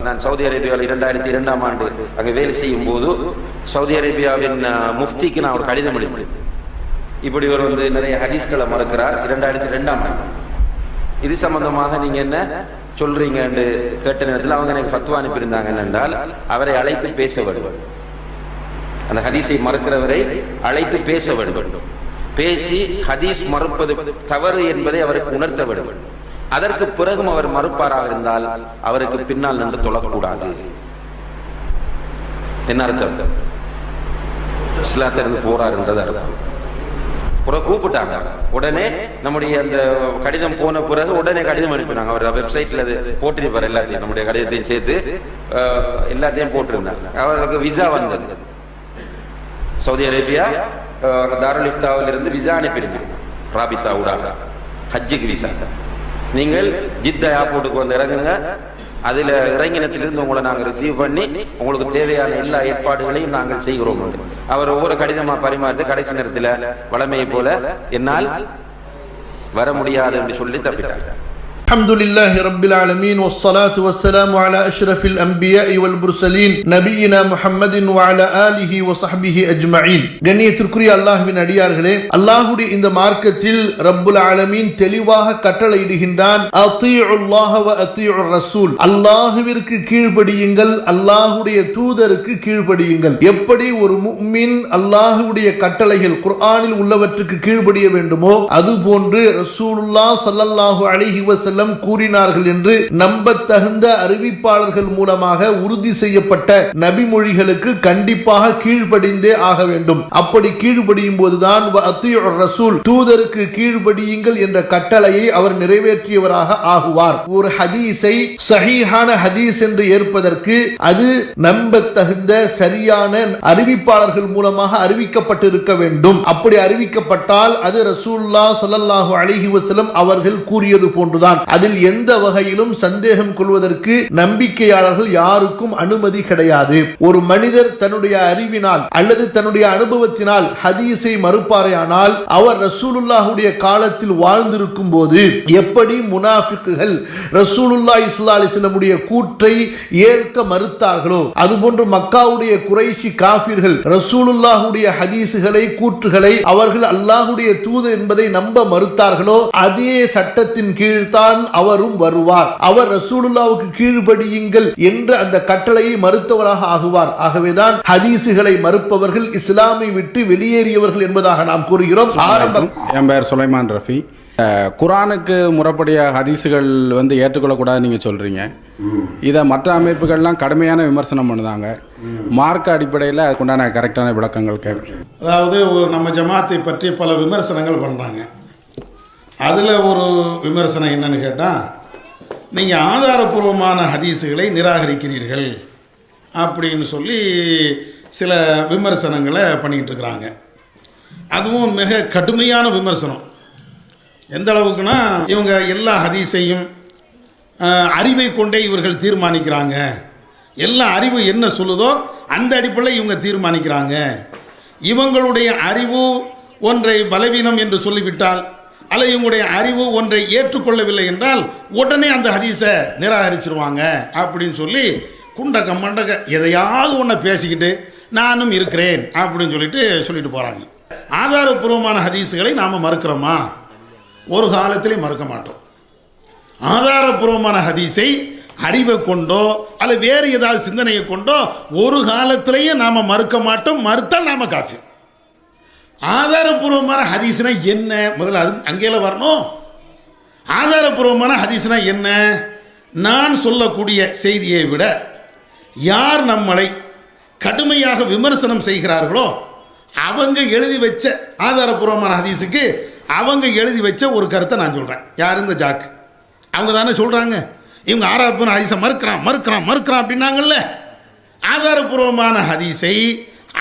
நான் சவுதி அரேபியாவில் 2002ஆம் ஆண்டு அங்கே வேலை செய்யும் போது சவுதி அரேபியாவின் முஃப்திக்கு நான் ஒரு கடிதம் எழுதினேன். இப்படி ஒரு நிறைய ஹதீஸ்களை மறுக்கிறார் 2002ஆம் ஆண்டு. இது சம்பந்தமாக நீங்க என்ன சொல்றீங்க என்று கேட்ட நேரத்தில் அவங்க எனக்கு ஃபத்வா அனுப்பியிருந்தாங்க. என்றால் அவரை அழைத்து பேச வேண்டும், அந்த ஹதீஸை மறுக்கிறவரை அழைத்து பேச வேண்டும், பேசி ஹதீஸ் மறுப்பது தவறு என்பதை அவருக்கு உணர்த்த வேண்டும். அதற்கு பிறகும் அவர் மறுப்பாராக இருந்தால் அவருக்கு பின்னால் நின்று தொழக்கூடாது. என்ன அர்த்தம்? இஸ்லாத்திலிருந்து போறார் என்றது அர்த்தம். கூப்பிட்டாங்க உடனே, நம்முடைய அந்த கடிதம் போன பிறகு உடனே கடிதம் அனுப்பினாங்க. அவர் வெப்சைட்ல போட்டிருப்பார், எல்லாத்தையும் நம்முடைய கடிதத்தையும் சேர்த்து எல்லாத்தையும் போட்டிருந்தாங்க. அவருக்கு விசா வந்தது. சவுதி அரேபியா தாருல் இஃப்தாவில் இருந்து விசா அனுப்பியிருந்தாங்க, ராபித்தா ஊடாக ஹஜ்ஜுக்கு விசா. நீங்கள் ஜித்தா ஏர்போர்ட்டுக்கு வந்து இறங்குங்க, அதில் இறங்கினத்திலிருந்து உங்களை நாங்கள் ரிசீவ் பண்ணி உங்களுக்கு தேவையான எல்லா ஏற்பாடுகளையும் நாங்கள் செய்கிறோம். அவர் ஒவ்வொரு கடிதமாக பரிமாறிட்டு கடைசி நேரத்தில் வளமையை போல என்னால் வர முடியாது என்று சொல்லி தப்பிட்டார். الحمدلله رب العالمين والصلاة والسلام على أشرف الأنبياء والمرسلين نبينا محمد وعلى آله وصحبه أجمعين. கண்ணியத்திற்குரிய அல்லாஹ்வின் அடியார்களே, அல்லாஹ்வுடைய இந்த மார்க்கத்தில் ரப்புல் ஆலமீன் தெளிவாக கட்டளையிடுகின்றான், அத்தீஉல்லாஹ வ அத்தீஉர் ரசூல். அல்லாஹ்விற்கு கீழ்ப்படியுங்கள், அல்லாஹ்வுடைய தூதருக்கு கீழ்ப்படியுங்கள். எப்படி ஒரு முஃமின் அல்லாஹ்வுடைய கட்டளைகள் குர்ஆனில் உள்ளவற்றுக்கு கீழ்ப்படிய வேண்டுமோ அதுபோன்று ரசூலுல்லாஹ் ஸல்லல்லாஹு அலைஹி வஸல்லம் கூறினார்கள் என்று நம்பத்தகுந்த அறிவிப்பாளர்கள் மூலமாக உறுதி செய்யப்பட்ட நபிமொழிகளுக்கு கண்டிப்பாக கீழ்ப்படிந்தே ஆக வேண்டும். அப்படி கீழ்ப்படியும் போதுதான் ரசூல் தூதருக்கு கீழ்ப்படியுங்கள் என்ற கட்டளையை அவர் நிறைவேற்றியவராக ஆகுவார். ஒரு ஹதீஸை சஹீஹான ஹதீஸ் என்று ஏற்பதற்கு அது நம்பத்தகுந்த சரியான அறிவிப்பாளர்கள் மூலமாக அறிவிக்கப்பட்டிருக்க வேண்டும். அப்படி அறிவிக்கப்பட்டால் அது ரசூலுல்லாஹ் ஸல்லல்லாஹு அலைஹி வஸல்லம் அவர்கள் கூறியது போன்றுதான். அதில் எந்த வகையிலும் சந்தேகம் கொள்வதற்கு நம்பிக்கையாளர்கள் யாருக்கும் அனுமதி கிடையாது. ஒரு மனிதர் தன்னுடைய அறிவினால் அல்லது தன்னுடைய அனுபவத்தினால் ஹதீஸை மறுப்பாரையானால் அவர் ரசூலுல்லாஹுடைய காலத்தில் வாழ்ந்திருக்கும் போது எப்படி முனாஃபிக்குகள் ரசூலுல்லாஹி ஸல்லல்லாஹு அலைஹி வஸல்லம் கூற்றை ஏற்க மறுத்தார்களோ அதுபோன்று மக்காவுடைய குறைஷி காஃபிர்கள் ரசூலுல்லாஹுடைய ஹதீஸுகளை கூற்றுகளை அவர்கள் அல்லாஹுடைய தூதர் என்பதை நம்ப மறுத்தார்களோ அதே சட்டத்தின் கீழ் தான் அவரும் வருவார். அவர் ரசூலுல்லாஹ்வுக்கு கீழ்ப்படியுங்கள் என்ற அந்த கட்டளையை மறுத்தவராக ஆகுவார். ஆகவேதான் ஹதீஸுகளை மறுப்பவர்கள் இஸ்லாமை விட்டு வெளியேறியவர்கள் என்பதாக நாம் கூறுகிறோம். என் பெயர் சுலைமான் ரஃபி. குர்ஆனுக்கு முறைப்படிய ஹதீஸுகள் ஏற்றுக்கொள்ளக்கூடாது நீங்கள் சொல்கிறீங்க. இதை மற்ற அமைப்புகள்லாம் கடுமையான விமர்சனம் பண்ணுதாங்க. மார்க்க அடிப்படையில் அதுக்குண்டான கரெக்டான விளக்கங்கள் கேட்குறேன். அதாவது நம்ம ஜமாத்தை பற்றி பல விமர்சனங்கள் பண்ணுறாங்க. அதில் ஒரு விமர்சனம் என்னன்னு கேட்டால், நீங்கள் ஆதாரபூர்வமான ஹதீஸுகளை நிராகரிக்கிறீர்கள் அப்படின்னு சொல்லி சில விமர்சனங்களை பண்ணிகிட்டு இருக்கிறாங்க. அதுவும் மிக கடுமையான விமர்சனம். எந்த அளவுக்குன்னா, இவங்க எல்லா ஹதீஸையும் அறிவை கொண்டே இவர்கள் தீர்மானிக்கிறாங்க. எல்லா அறிவு என்ன சொல்லுதோ அந்த அடிப்படையில் இவங்க தீர்மானிக்கிறாங்க. இவங்களுடைய அறிவு ஒன்றை பலவீனம் என்று சொல்லிவிட்டால் அல்லது இவங்களுடைய அறிவு ஒன்றை ஏற்றுக்கொள்ளவில்லை என்றால் உடனே அந்த ஹதீஸை நிராகரிச்சிருவாங்க அப்படின்னு சொல்லி குண்டக்க மண்டக்க எதையாவது ஒன்றை பேசிக்கிட்டு நானும் இருக்கிறேன் அப்படின்னு சொல்லிட்டு போகிறாங்க. ஆதாரபூர்வமான ஹதீஸுகளை நாம் மறுக்கிறோமா? ஒரு காலத்திலே மறுக்க மாட்டோம். ஆதாரபூர்வமான ஹதீஸை அறிவை கொண்டோ அல்லது வேறு ஏதாவது சிந்தனையை கொண்டோ ஒரு காலத்திலேயே நாம் மறுக்க மாட்டோம். மறுத்தால் நாம் காஃபிர். ஆதாரபூர்வமான ஹதீஸ்னா என்ன? முதல்ல அது அங்கேல வரணும். ஆதாரபூர்வமான ஹதீஸ்னா என்ன? நான் சொல்லக்கூடிய செய்தியை விட யார் நம்மளை கடுமையாக விமர்சனம் செய்கிறார்களோ அவங்க எழுதி வச்ச ஆதாரபூர்வமான ஹதீஸுக்கு அவங்க எழுதி வச்ச ஒரு கருத்தை நான் சொல்கிறேன். யார்? இந்த ஜாக்கு. அவங்க தானே சொல்கிறாங்க இவங்க ஆதாரபூர்வமான ஹதீஸை மறுக்கிறான் அப்படின்னாங்கல்ல. ஆதாரபூர்வமான ஹதீஸை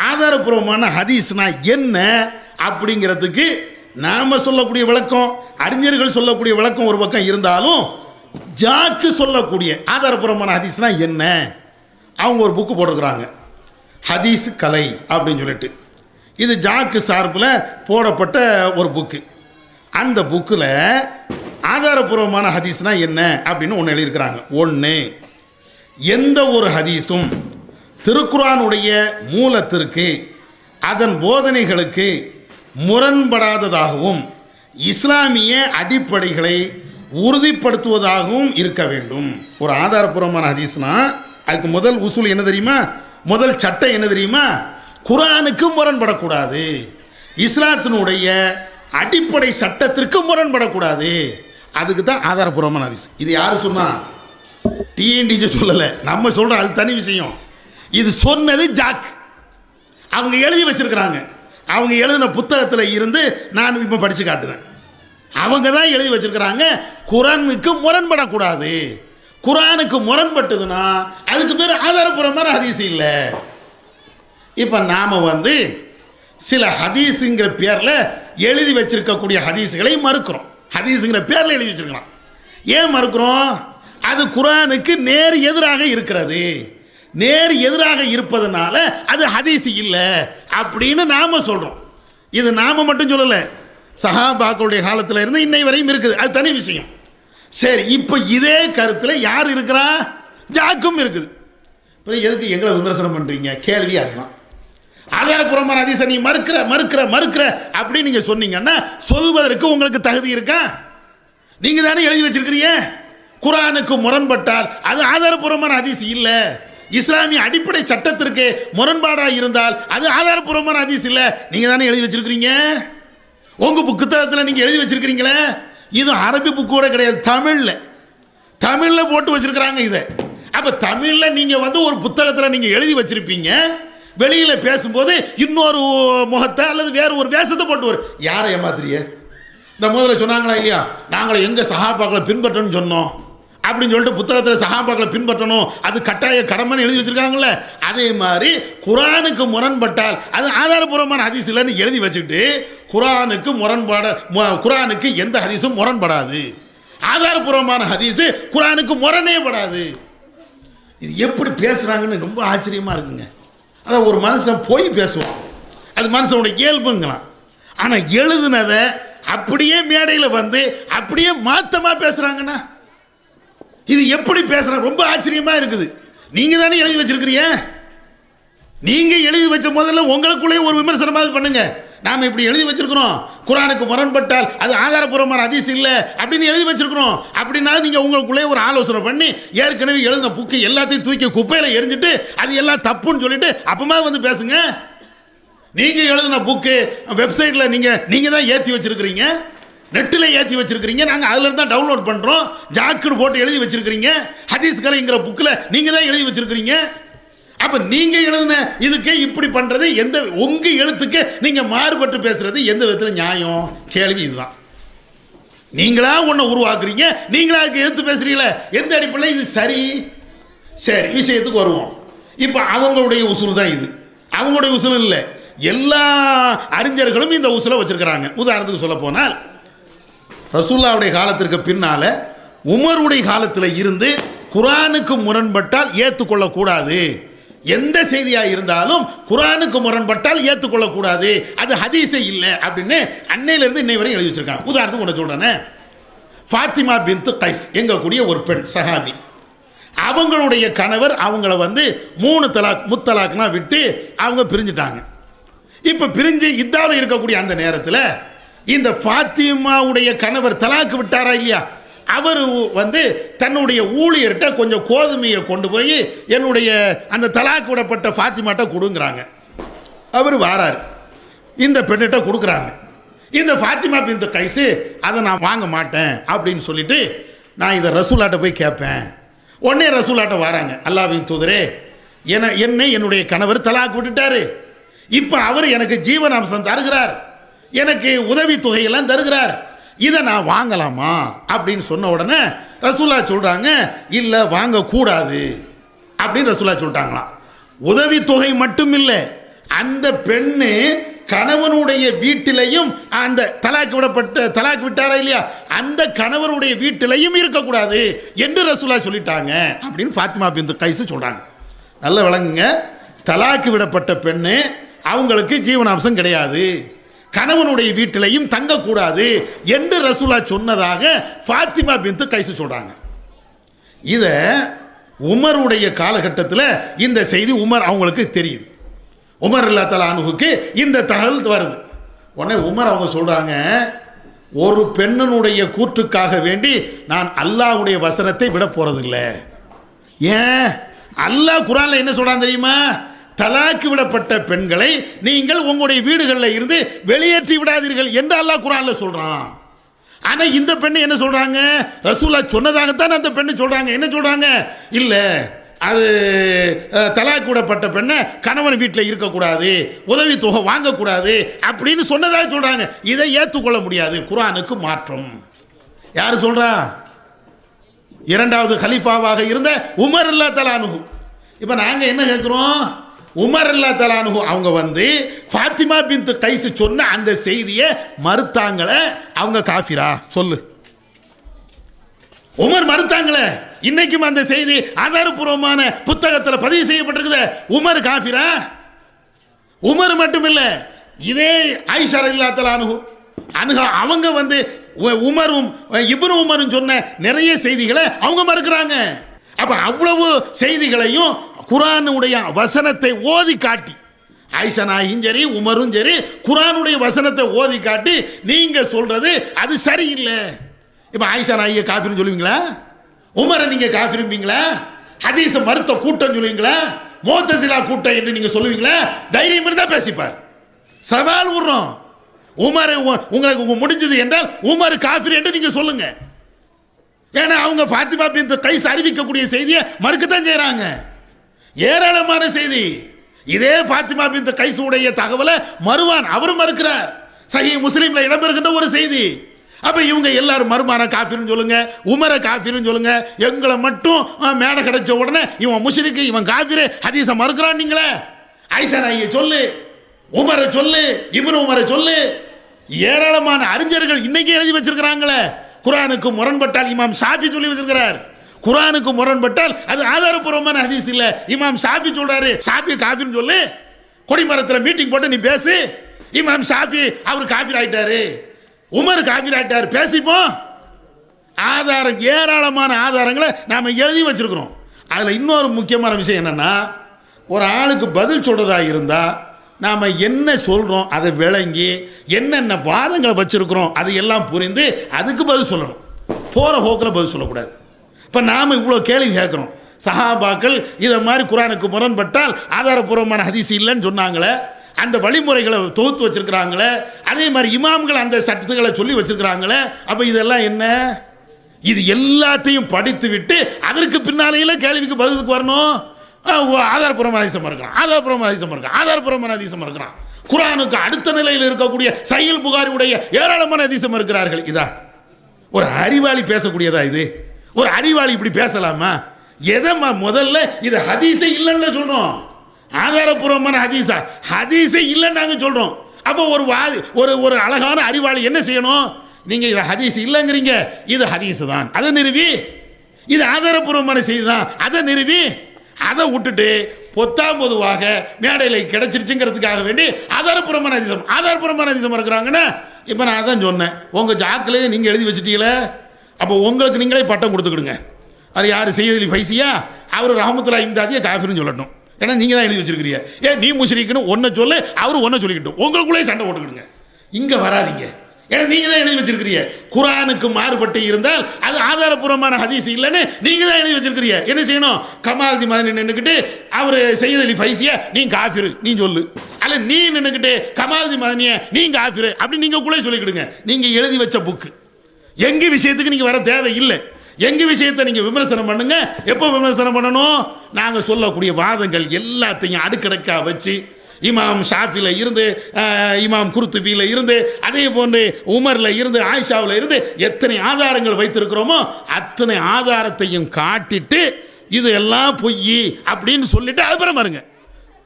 ஆதாரபூர்வமான ஹதீஸ்னா என்ன அப்படிங்கிறதுக்கு நாம் சொல்லக்கூடிய விளக்கம், அறிஞர்கள் சொல்லக்கூடிய விளக்கம் ஒரு பக்கம் இருந்தாலும் ஜாக்கு சொல்லக்கூடிய ஆதாரபூர்வமான ஹதீஸ்னா என்ன அவங்க ஒரு புக்கு போட்டிருக்கிறாங்க, ஹதீஸ் கலை அப்படின்னு சொல்லிட்டு. இது ஜாக்கு சார்பில் போடப்பட்ட ஒரு புக்கு. அந்த புக்கில் ஆதாரபூர்வமான ஹதீஸ்னா என்ன அப்படின்னு ஒன்று எழுதியிருக்கிறாங்க. ஒன்று, எந்த ஒரு ஹதீஸும் திருக்குர்ஆனுடைய மூலத்திற்கு அதன் போதனைகளுக்கு முரண்படாததாகவும் இஸ்லாமிய அடிப்படைகளை உறுதிப்படுத்துவதாகவும் இருக்க வேண்டும். ஒரு ஆதாரபூர்வமான ஹதீஸ்னா அதுக்கு முதல் உசூல் என்ன தெரியுமா? முதல் சட்டம் என்ன தெரியுமா? குர்ஆனுக்கு முரண்படக்கூடாது, இஸ்லாத்தினுடைய அடிப்படை சட்டத்திற்கு முரண்படக்கூடாது. அதுக்கு தான் ஆதாரபூர்வமான ஹதீஸ். இது யாரு சொன்னா? டிஎன்டிஜி சொல்லலை, நம்ம சொல்கிறோம், அது தனி விஷயம். இது சொன்னது ஜாக். அவங்க எழுதி வச்சிருக்கிறாங்க. அவங்க எழுதின புத்தகத்தில் இருந்து நான் இப்போ படித்து காட்டுவேன். அவங்க தான் எழுதி வச்சிருக்கிறாங்க குர்ஆனுக்கு முரண்படக்கூடாது. குர்ஆனுக்கு முரண்பட்டதுன்னா அதுக்கு பேர் ஆதாரபூர்வமான ஹதீஸ் இல்லை. இப்போ நாம் சில ஹதீஸுங்கிற பேரில் எழுதி வச்சிருக்கக்கூடிய ஹதீஸுகளை மறுக்கிறோம். ஹதீஸுங்கிற பேரில் எழுதி வச்சிருக்கலாம். ஏன் மறுக்கிறோம்? அது குர்ஆனுக்கு நேர் எதிராக இருக்கிறது. நேர் எதிராக இருப்பதனால அது ஹதீஸ் இல்லை அப்படின்னு நாம் சொல்கிறோம். இது நாம் மட்டும் சொல்லலை, சஹாபாக்களுடைய காலத்தில் இருந்து இன்னை வரையும் இருக்குது. அது தனி விஷயம். சரி, இப்போ இதே கருத்தில் யார் இருக்கிறா? ஜாக்கும் இருக்குது. அப்புறம் எதுக்கு எங்களை விமர்சனம் பண்ணுறீங்க? கேள்வி ஆகலாம். ஆதாரபூர்வமான ஹதீஸை நீ மறுக்கிற அப்படின்னு நீங்கள் சொன்னீங்கன்னா சொல்வதற்கு உங்களுக்கு தகுதி இருக்கா? நீங்கள் தானே எழுதி வச்சிருக்கிறீங்க. குர்ஆனுக்கு முரண்பட்டால் அது ஆதாரபூர்வமான ஹதீஸ் இல்லை. இஸ்லாமிய அடிப்படை சட்டத்திற்கு முரண்பாடாக இருந்தால் அது ஆதாரபூர்வமான ஹதீஸ் இல்லை. நீங்கள் தானே எழுதி வச்சிருக்கிறீங்க. உங்கள் புத்தகத்தில் நீங்கள் எழுதி வச்சிருக்கிறீங்களே. இது அரபி புக்கு கூட கிடையாது, தமிழில் போட்டு வச்சிருக்கிறாங்க இதை. அப்போ தமிழில் நீங்கள் ஒரு புத்தகத்தில் நீங்கள் எழுதி வச்சிருப்பீங்க. வெளியில் பேசும்போது இன்னொரு முகத்தை அல்லது வேறு ஒரு வேஷத்தை போட்டு வரும். யாரை ஏமாத்துறிய? இந்த முதல்ல சொன்னாங்களா இல்லையா, நாங்களை எங்கள் சஹாபாக்களை பின்பற்றணும்னு சொன்னோம் அப்படின்னு சொல்லிட்டு புத்தகத்தில் சஹாபாக்களை பின்பற்றணும், அது கட்டாய கடமைன்னு எழுதி வச்சிருக்காங்கல்ல. அதே மாதிரி குர்ஆனுக்கு முரண்பட்டால் அது ஆதாரபூர்வமான ஹதீஸ் இல்லைன்னு எழுதி வச்சுக்கிட்டு குர்ஆனுக்கு எந்த ஹதீஸும் முரண்படாது, ஆதாரபூர்வமான ஹதீஸு குர்ஆனுக்கு முரணே படாது. இது எப்படி பேசுகிறாங்கன்னு ரொம்ப ஆச்சரியமாக இருக்குங்க. அதான் ஒரு மனுஷன் போய் பேசுவான், அது மனுஷனுடைய இயல்புங்களாம். ஆனால் எழுதுனதை அப்படியே மேடையில் அப்படியே மாற்றமாக பேசுகிறாங்கன்னா இது எப்படி பேசுகிறாங்க? ரொம்ப ஆச்சரியமாக இருக்குது. நீங்கள் தானே எழுதி வச்சிருக்கிறீங்க. நீங்கள் எழுதி வச்ச முதல்ல உங்களுக்குள்ளே ஒரு விமர்சனமாக பண்ணுங்க. நாம் இப்படி எழுதி வச்சிருக்கிறோம், குர்ஆனுக்கு முரண்பட்டால் அது ஆதாரபூர்வமான ஹதீஸ் இல்லை அப்படின்னு எழுதி வச்சிருக்கிறோம். அப்படின்னா நீங்கள் உங்களுக்குள்ளே ஒரு ஆலோசனை பண்ணி ஏற்கனவே எழுதின புக்கு எல்லாத்தையும் தூக்கி குப்பையில் எரிஞ்சிட்டு அது எல்லாம் தப்புன்னு சொல்லிட்டு அப்பமா பேசுங்க. நீங்கள் எழுதின புக்கு வெப்சைட்டில் நீங்கள் தான் ஏற்றி வச்சிருக்கிறீங்க, நெட்டில் ஏற்றி வச்சிருக்கிறீங்க, நாங்கள் அதில் தான் டவுன்லோட் பண்ணுறோம். ஜாக்குன்னு போட்டு எழுதி வச்சிருக்கிறீங்க. ஹதீஸ் கலைங்கிற புக்கில் நீங்கள் தான் எழுதி வச்சிருக்கிறீங்க. அப்போ நீங்கள் எழுதின இதுக்கு இப்படி பண்ணுறது எந்த உங்கள் எழுத்துக்கு நீங்கள் மாறுபட்டு பேசுகிறது எந்த விதத்தில் நியாயம்? கேள்வி இதுதான். நீங்களா ஒன்றை உருவாக்குறீங்க, நீங்களா அதுக்கு எதிர்த்து பேசுகிறீங்களே, எந்த அடிப்படையில் இது சரி? சரி, விஷயத்துக்கு வருவோம். இப்போ அவங்களுடைய உசூல் தான் இது. அவங்களுடைய உசூல் இல்லை, எல்லா அறிஞர்களும் இந்த உசூலை வச்சிருக்கிறாங்க. உதாரணத்துக்கு சொல்ல போனால் ரசூலுல்லாஹ்வுடைய காலத்திற்கு பின்னால் உமருடைய காலத்தில் இருந்து குர்ஆனுக்கு முரண்பட்டால் ஏற்றுக்கொள்ளக்கூடாது. எந்த செய்தியாக இருந்தாலும் குர்ஆனுக்கு முரண்பட்டால் ஏற்றுக்கொள்ளக்கூடாது, அது ஹதீஸே இல்லை அப்படின்னு அன்னையிலிருந்து இன்னை வரையும் எழுதி வச்சிருக்காங்க. உதாரணத்துக்கு ஒன்று சொல்கிறேன்னு, ஃபாத்திமா பின்த் கைஸ் எங்கக்கூடிய ஒரு பெண் சஹாபி, அவங்களுடைய கணவர் அவங்கள 3 தலாக் முத்தலாக்னா விட்டு அவங்க பிரிஞ்சுட்டாங்க. இப்போ பிரிஞ்சு இதாவில் இருக்கக்கூடிய அந்த நேரத்தில் இந்த ஃபாத்திமாவுடைய கணவர் தலாக்கு விட்டாரா இல்லையா, அவர் தன்னுடைய ஊழியர்கிட்ட கொஞ்சம் கோதுமையை கொண்டு போய் என்னுடைய அந்த தலாக்கு விடப்பட்ட ஃபாத்திமாட்ட கொடுங்கிறாங்க. அவர் வாரார், இந்த பெண்ணிட்ட கொடுக்குறாங்க. இந்த ஃபாத்திமா பின்த் கைஸு அதை நான் வாங்க மாட்டேன் அப்படின்னு சொல்லிட்டு நான் இதை ரசூலாட்ட போய் கேட்பேன். உடனே ரசூலாட்ட வராங்க, அல்லாஹ்வின் தூதரே, என்னுடைய கணவர் தலாக்கு விட்டுட்டாரு, இப்போ அவர் எனக்கு ஜீவனாம்சம் தருகிறார், எனக்கு உதவி தொகையெல்லாம் தருகிறார், இதை நான் வாங்கலாமா அப்படின்னு சொன்ன உடனே ரசூலுல்லாஹ் சொல்கிறாங்க, இல்லை வாங்கக்கூடாது அப்படின்னு ரசூலுல்லாஹ் சொல்லிட்டாங்களாம். உதவி தொகை மட்டும் இல்லை, அந்த பெண்ணு கணவனுடைய வீட்டிலையும் அந்த தலாக்கு விட்டாரா இல்லையா, அந்த கணவனுடைய வீட்டிலையும் இருக்கக்கூடாது என்று ரசூலுல்லாஹ் சொல்லிட்டாங்க அப்படின்னு ஃபாத்திமா பின்த் கைஸ் சொல்கிறாங்க. நல்ல விளங்குங்க, தலாக்கு விடப்பட்ட பெண்ணு அவங்களுக்கு ஜீவனாம்சம் கிடையாது, கணவனுடைய வீட்டிலையும் தங்கக்கூடாது என்று ரசூலுல்லாஹ் சொன்னதாக ஃபாத்திமா பின்த் கைஸ் சொல்கிறாங்க. இதை உமருடைய காலகட்டத்தில் இந்த செய்தி அவங்களுக்கு தெரியுது. உமர் ரலியல்லாஹு தஆலா அன்ஹுக்கு இந்த தகவல் வருது. உடனே உமர் அவங்க சொல்றாங்க, ஒரு பெண்ணனுடைய கூற்றுக்காக வேண்டி நான் அல்லாஹ்வுடைய வசனத்தை விட போறதில்லை. ஏன்? அல்லாஹ் குர்ஆன்ல என்ன சொல்றான் தெரியுமா? தலாக்கு விடப்பட்ட பெண்களை நீங்கள் உங்களுடைய வீடுகளில் இருந்து வெளியேற்றி விடாதீர்கள் என்று அல்லாஹ் குர்ஆன்ல சொல்றான். ஆனா இந்த பெண்ணு என்ன சொல்றாங்க? ரசூலுல்லாஹ் சொன்னதாகத்தான் அந்த பெண்ணு சொல்றாங்க. என்ன சொல்றாங்க? இல்ல, அது தலாக்கு விடப்பட்ட பெண்ணை கணவன் வீட்டில் இருக்கக்கூடாது, உதவி தொகை வாங்கக்கூடாது அப்படின்னு சொன்னதாக சொல்றாங்க. இதை ஏற்றுக்கொள்ள முடியாது, குர்ஆனுக்கு மாற்றம். யார் சொல்றா? இரண்டாவது கலீஃபாவாக இருந்த உமர் ரலியல்லாஹு தஆலா அன்ஹு. இப்போ நாங்கள் என்ன கேட்குறோம்? உமர் ரலியல்லாஹு தஆலா அன்ஹு அவங்க ஃபாத்திமா பின்த் கைஸ் சொன்ன அந்த செய்தியை மறுத்தாங்களே, அவங்க காஃபிரா? சொல்லு. உமர் மறுத்தாங்களே, இன்னைக்கும் அந்த செய்தி ஆதாரபூர்வமான புத்தகத்தில் பதிவு செய்யப்பட்டிருக்குது. உமர் காஃபிரா? உமர் மட்டுமில்ல, இதே ஆயிஷா ரலியல்லாஹு தஆலா அன்ஹா அவங்க உமரும் இப்னு உமரும் சொன்ன நிறைய செய்திகளை அவங்க மறுக்கிறாங்க. அப்ப அவ்வளவு செய்திகளையும் குர்ஆனுடைய வசனத்தை ஓதி காட்டி, ஆயிஷா நாயகியும் சரி உமரும் சரி குர்ஆனுடைய வசனத்தை ஓதி காட்டி நீங்க சொல்றது அது சரியில்லை. இப்ப ஆயிஷா நாயகியை காஃபிர்னு சொல்லுவீங்களா? உமரை நீங்க காஃபிருப்பீங்களா? ஹதீஸ மறுத்த கூட்டம் சொல்லுவீங்களா? முஅ்தஸிலா கூட்டம் என்று நீங்க சொல்லுவீங்களா? தைரியம் இருந்தா பேசிப்பார். சவால் விடுறோம். உமர் உங்களுக்கு முடிஞ்சது என்றால் உமர் காஃபிர் என்று நீங்க சொல்லுங்க. ஏன்னா அவங்க ஃபாத்திமா பின்த் கைஸ் அறிவிக்கக்கூடிய செய்தியை மறுக்கத்தான் செய்யறாங்க. ஏராளமான செய்தி. இதே ஃபாத்திமா பின்த் கைஸ் உடைய தகவலை மறுவான் அவரும் மறுக்கிறார். சஹீஹ் முஸ்லிம்ல இடம்பெறுகின்ற ஒரு செய்தி. அப்ப இவங்க எல்லாரும் மறுமான காஃபிர்னு சொல்லுங்க, உமரை காஃபிர்னு சொல்லுங்க. எங்களை மட்டும் மேடை கிடைச்ச உடனே இவன் முஷ்ரிக், இவன் காஃபிர், ஹதீஸை மறுக்கிறான். நீங்களே ஆயிஷா நாயகியை சொல்லு, உமரை சொல்லு, இப்னு உமரை சொல்லு. ஏராளமான அறிஞர்கள் இன்னைக்கு எழுதி வச்சிருக்கிறாங்களே. குர்ஆனுக்கு முரண்பட்டால் இமாம் ஷாஃபி சொல்லி வச்சிருக்கிறார். குர்ஆனுக்கு முரண்பட்டால் அது ஆதாரபூர்வமான ஹதீஸ் இல்ல. இமாம் ஷாஃபி சொல்றாரு, ஷாஃபி காஃபிர்னு சொல்லு. கொடிமரத்தில் மீட்டிங் போட்டு நீ பேசு. இமாம் ஷாஃபி அவர் காஃபிர் ஆயிட்டாரு, உமர் காஃபிர் ஆயிட்டாரு, பேசிப்போம். ஆதாரம், ஏராளமான ஆதாரங்களை நாம எழுதி வச்சிருக்கிறோம். அதுல இன்னொரு முக்கியமான விஷயம் என்னன்னா, ஒரு ஆளுக்கு பதில் சொல்றதா இருந்தா நாம் என்ன சொல்கிறோம் அதை விளங்கி என்னென்ன வாதங்களை வச்சுருக்கிறோம் அது எல்லாம் புரிந்து அதுக்கு பதில் சொல்லணும். போகிற போக்கில் பதில் சொல்லக்கூடாது. இப்போ நாம் இவ்வளோ கேள்வி கேட்குறோம். சஹாபாக்கள் இதை மாதிரி குர்ஆனுக்கு முரண்பட்டால் ஆதாரபூர்வமான ஹதீஸ் இல்லைன்னு சொன்னாங்களே, அந்த வழிமுறைகளை தொகுத்து வச்சிருக்கிறாங்களே, அதே மாதிரி இமாம்கள் அந்த சட்டத்துக்களை சொல்லி வச்சிருக்கிறாங்களே. அப்போ இதெல்லாம் என்ன? இது எல்லாத்தையும் படித்து விட்டு அதற்கு பின்னாலேயே கேள்விக்கு பதிலுக்கு வரணும். ஆதாரபூர்வமான ஹதீஸை மறுக்கிறான், ஆதாரபூர்வமான ஹதீஸை மறுக்கிறான், ஆதாரபூர்வமான ஹதீஸை மறுக்கிறான். குர்ஆனுக்கு அடுத்த நிலையில் இருக்கக்கூடிய சஹீஹ் புகாரி உடைய ஏராளமான ஹதீஸை மறுக்கிறார்கள். இதா ஒரு அறிவாளி பேசக்கூடியதா? இது ஒரு அறிவாளி இப்படி பேசலாமா? எதை முதல்ல இது ஹதீஸே இல்லைன்னு சொல்றோம். ஆதாரபூர்வமான ஹதீஸா? ஹதீஸே இல்லைன்னு நாங்கள் சொல்றோம். அப்போ ஒரு அழகான அறிவாளி என்ன செய்யணும்? நீங்க இது ஹதீஸ் இல்லைங்கிறீங்க, இது ஹதீஸ் தான், அதை நிறுவி. இது ஆதாரபூர்வமான செய்தி தான், அதை நிறுவி. அதை விட்டுட்டு பொத்தாம் பொதுவாக மேடையில் கிடைச்சிருச்சுங்கிறதுக்காக வேண்டி ஆதாரபூர்வமான அதிசயம் இருக்கிறாங்கன்னா, இப்போ நான் அதான் சொன்னேன், உங்கள் ஜாக்கிலே நீங்கள் எழுதி வச்சுட்டீங்களே, அப்போ உங்களுக்கு நீங்களே பட்டம் கொடுத்துக்கிடுங்க. அது யார்? சையத் அலி ஃபைசியா? அவர் ரஹமத்துல்லாஹி இம்தாதியை காஃபிர்னு சொல்லட்டும். ஏன்னா நீங்கள் தான் எழுதி வச்சிருக்கிறீங்க. ஏன் நீ முஷ்ரிக்னு ஒன்றை சொல்ல, அவர் ஒன்றை சொல்லிக்கிட்டோம். உங்களுக்குள்ளே சண்டை போட்டுக்கிடுங்க, இங்கே வராதிங்க. ஏன்னா நீங்கள் தான் எழுதி வச்சிருக்கிறீங்க. குர்ஆனுக்கு மாறுபட்டு இருந்தால் அது ஆதாரபூர்வமான ஹதீஸ் இல்லைன்னு நீங்கள் தான் எழுதி வச்சிருக்கிறீங்க. என்ன செய்யணும்? கமால்தி மதனி நின்றுக்கிட்டு அவர் சையத் அலி ஃபைசியா நீ காஃபிர் நீ சொல்லு, அல்ல நீ நின்றுக்கிட்டு கமால்தி மதனிய நீ காஃபிர் அப்படி நீங்கள் கூட சொல்லிக்கிடுங்க. நீங்கள் எழுதி வச்ச புக்கு எங்க விஷயத்துக்கு நீங்கள் வர தேவை இல்லை. எங்க விஷயத்தை நீங்கள் விமர்சனம் பண்ணுங்க. எப்போ விமர்சனம் பண்ணணும்? நாங்கள் சொல்லக்கூடிய வாதங்கள் எல்லாத்தையும் அடுக்கடுக்கா வச்சு, இமாம் ஷாஃபில இருந்து, இமாம் குர்துபியில இருந்து, அதே போன்று உமர்ல இருந்து, ஆயிஷாவில் இருந்து எத்தனை ஆதாரங்கள் வைத்திருக்கிறோமோ அத்தனை ஆதாரத்தையும் காட்டிட்டு இது எல்லாம் பொய் அப்படின்னு சொல்லிட்டு அதுபுறம் பாருங்க.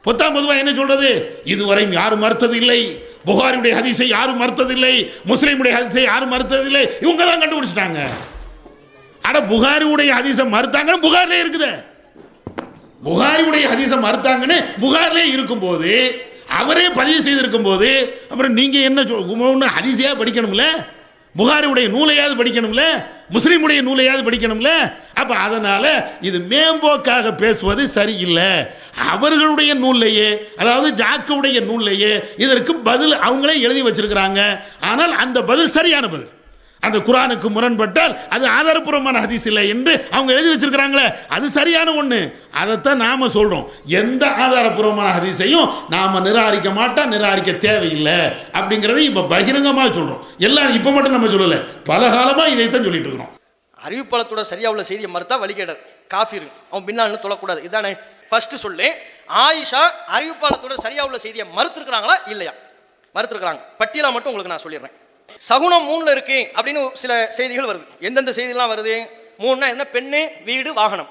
பொத்தாம் பொதுவாக என்ன சொல்றது? இதுவரையும் யாரும் மறுத்தது இல்லை. புகாரியுடைய ஹதீஸை யாரும் மறுத்ததில்லை, முஸ்லீமுடைய ஹதீஸை யாரும் மறுத்ததில்லை. இவங்க தான் கண்டுபிடிச்சிட்டாங்க. அட புகாரியுடைய ஹதீஸை மறுத்தாங்கன்னு புகாரிலே இருக்குது. புகாரியுடைய ஹதீஸை மறுத்தாங்கன்னு புகாரிலே இருக்கும்போது, அவரே பதிவு செய்திருக்கும் போது, அப்புறம் நீங்க என்ன ஹதீஸையா படிக்கணும்ல, புகாரியுடைய நூலையாவது படிக்கணும்ல. முஸ்லீமுடைய நூலையாவது படிக்கணும்ல. அப்போ அதனால் இது மேம்போக்காக பேசுவது சரியில்லை. அவர்களுடைய நூல்லையே, அதாவது ஜாக்குடைய நூல்லையே இதற்கு பதில் அவங்களே எழுதி வச்சிருக்கிறாங்க. ஆனால் அந்த பதில் சரியான பதில். அந்த குர்ஆனுக்கு முரண்பட்டால் அது ஆதாரபூர்வமான ஹதீஸ் இல்லை என்று அவங்க எழுதி வச்சிருக்கிறாங்களே, அது சரியான ஒன்று. அதைத்தான் நாம் சொல்கிறோம். எந்த ஆதாரபூர்வமான ஹதீஸையும் நாம் நிராகரிக்க மாட்டோம், நிராகரிக்க தேவையில்லை அப்படிங்கிறதை இப்போ பகிரங்கமாக சொல்கிறோம். எல்லாரும் இப்போ மட்டும் நம்ம சொல்லலை, பல காலமாக இதைத்தான் சொல்லிட்டு இருக்கிறோம். அறிவிப்பாளத்தோட சரியா உள்ள செய்தியை மறுத்தா வழிகேடர், காஃபிர், அவன் பின்னான்னு தொழக்கூடாது. இதானே ஃபர்ஸ்ட் சொல்லு. ஆயிஷா அறிவிப்பாளத்தோட சரியா உள்ள செய்தியை மறுத்திருக்கிறாங்களா இல்லையா? மறுத்திருக்கிறாங்க. பட்டியலா மட்டும் உங்களுக்கு நான் சொல்லிடுறேன். சகுனம் 3ல இருக்கு அப்படின்னு சில செய்திகள் வருது. எந்தெந்த செய்திகள்லாம் வருது? 3னா என்ன? பெண்ணு, வீடு, வாகனம்.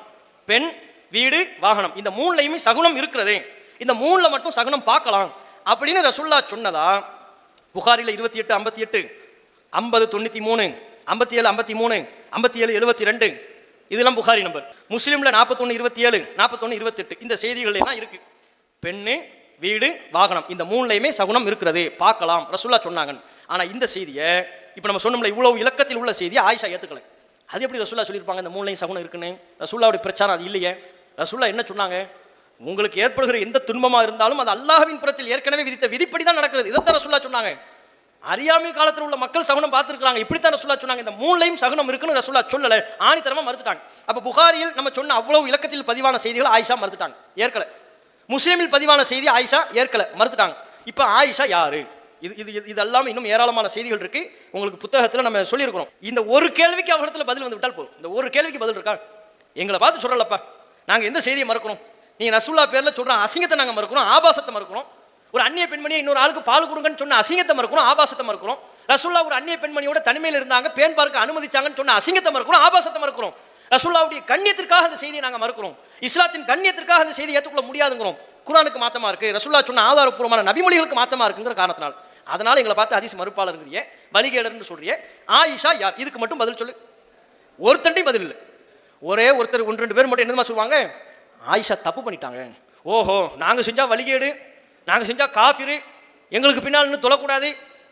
பெண், வீடு, வாகனம், இந்த 3லையுமே சகுனம் இருக்கிறது. இந்த 3ல மட்டும் சகுனம் பார்க்கலாம் அப்படின்னு ரசூலுல்லாஹ் சொன்னதா? புகாரில 2858, 5093, 5753, 5772 இதெல்லாம் புகாரி நம்பர். முஸ்லீம்ல 4127, 4128 இந்த செய்திகள் எல்லாம் இருக்கு. பெண்ணு, வீடு, வாகனம், இந்த 3லையுமே சகுனம் இருக்கிறது, பார்க்கலாம் ரசூலுல்லாஹ் சொன்னாங்க. ஆனால் இந்த செய்தியை இப்போ நம்ம சொன்னோம்ல, இவ்வளவு இலக்கத்தில் உள்ள செய்தியை ஆயிஷா ஏற்றுக்கலை. அது எப்படி ரசூலுல்லாஹ் சொல்லியிருப்பாங்க இந்த 3லையும் சகுனம் இருக்குன்னு? ரசூலுல்லாஹ்வுடைய பிரச்சாரம் அது இல்லையே. ரசூலுல்லாஹ் என்ன சொன்னாங்க? உங்களுக்கு ஏற்படுகிற எந்த துன்பமாக இருந்தாலும் அது அல்லாஹ்வின் புறத்தில் ஏற்கனவே விதித்த விதிப்படி தான் நடக்கிறது. இதைத்தான் ரசூலுல்லாஹ் சொன்னாங்க. அறியாமை காலத்தில் உள்ள மக்கள் சகுனம் பார்த்துருக்காங்க, இப்படித்தான் ரசூலுல்லாஹ் சொன்னாங்க. இந்த 3லையும் சகுனம் இருக்குன்னு ரசூலுல்லாஹ் சொல்லலை, ஆணித்தரமாக மறுத்துட்டாங்க. அப்போ புகாரியில் நம்ம சொன்ன அவ்வளவு இலக்கத்தில் பதிவான செய்திகள் ஆயிஷா மறுத்துட்டாங்க, ஏற்கலை. முஸ்லீமில் பதிவான செய்தி ஆயிஷா ஏற்கலை, மறுத்துட்டாங்க. இப்போ ஆயிஷா யாரு? இதெல்லாம் இன்னும் ஏராளமான செய்திகள் இருக்கு, உங்களுக்கு புத்தகத்தில் நம்ம சொல்லியிருக்கிறோம். இந்த ஒரு கேள்விக்கு அவரிடத்துல பதில் வந்து விட்டால் போதும். இந்த ஒரு கேள்விக்கு பதில் இருக்கா? எங்களை பார்த்து சொல்லலப்பா, நாங்கள் எந்த செய்தியை மறுக்கிறோம்? நீங்கள் ரசூலுல்லாஹ் பேரில் சொல்கிற அசிங்கத்தை நாங்கள் மறுக்கிறோம், ஆபாசத்தை மறுக்கிறோம். ஒரு அந்நிய பெண்மணியை இன்னொரு ஆளுக்கு பால் கொடுங்கன்னு சொன்ன அசிங்கத்தை மறுக்கிறோம், ஆபாசத்தை மறுக்கிறோம். ரசூலுல்லாஹ் ஒரு அந்நிய பெண்மணியோட தனிமையில் இருந்தாங்க, பேன் பார்க்க அனுமதிச்சாங்கன்னு சொன்ன அசிங்கத்தை மறுக்கிறோம், ஆபாசத்தை மறுக்கிறோம். ரசூலுல்லாஹ்வுடைய கண்ணியத்திற்காக அந்த செய்தியை நாங்கள் மறுக்கிறோம். இஸ்லாத்தின் கண்ணியத்திற்காக அந்த செய்தியை ஏற்றுக்கொள்ள முடியாதுங்கிறோம். குர்ஆனுக்கு மாத்தமா இருக்கு, ரசூலுல்லாஹ் சொன்ன ஆதாரப்பூர்வமான நபிமொழிகளுக்கு மாத்தமா இருக்குங்கிற காரணத்தினால். அதனால எங்களை பார்த்து ஹதீஸ் மறுப்பாளர்ங்கிறிய, வழிகேடர்னு சொல்றிய. ஆயிஷா யார்? இதுக்கு மட்டும் பதில் சொல்லு. ஒருத்தண்டையும் பதில் இல்லை. ஒரே ஒருத்தர் 1-2 பேர் மட்டும் என்னமா சொல்லுவாங்க? ஆயிஷா தப்பு பண்ணிட்டாங்க, ஓஹோ நாங்கள் செஞ்சா வழிகேடு, நாங்கள் செஞ்சா காஃபிரு, எங்களுக்கு பின்னால் இன்னும் தொழக்கூடாது.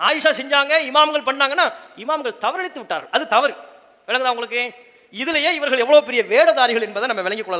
ஆயிஷா செஞ்சாங்க, இமாம்கள் பண்ணாங்கன்னா இமாம்கள் தவறளித்து விட்டார்கள், அது தவறு. விளங்குதா உங்களுக்கு? இதுலயே இவர்கள் எவ்வளவு பெரிய வேடதாரிகள் என்பதை நம்ம விளங்கிக் கொள்ளலாம்.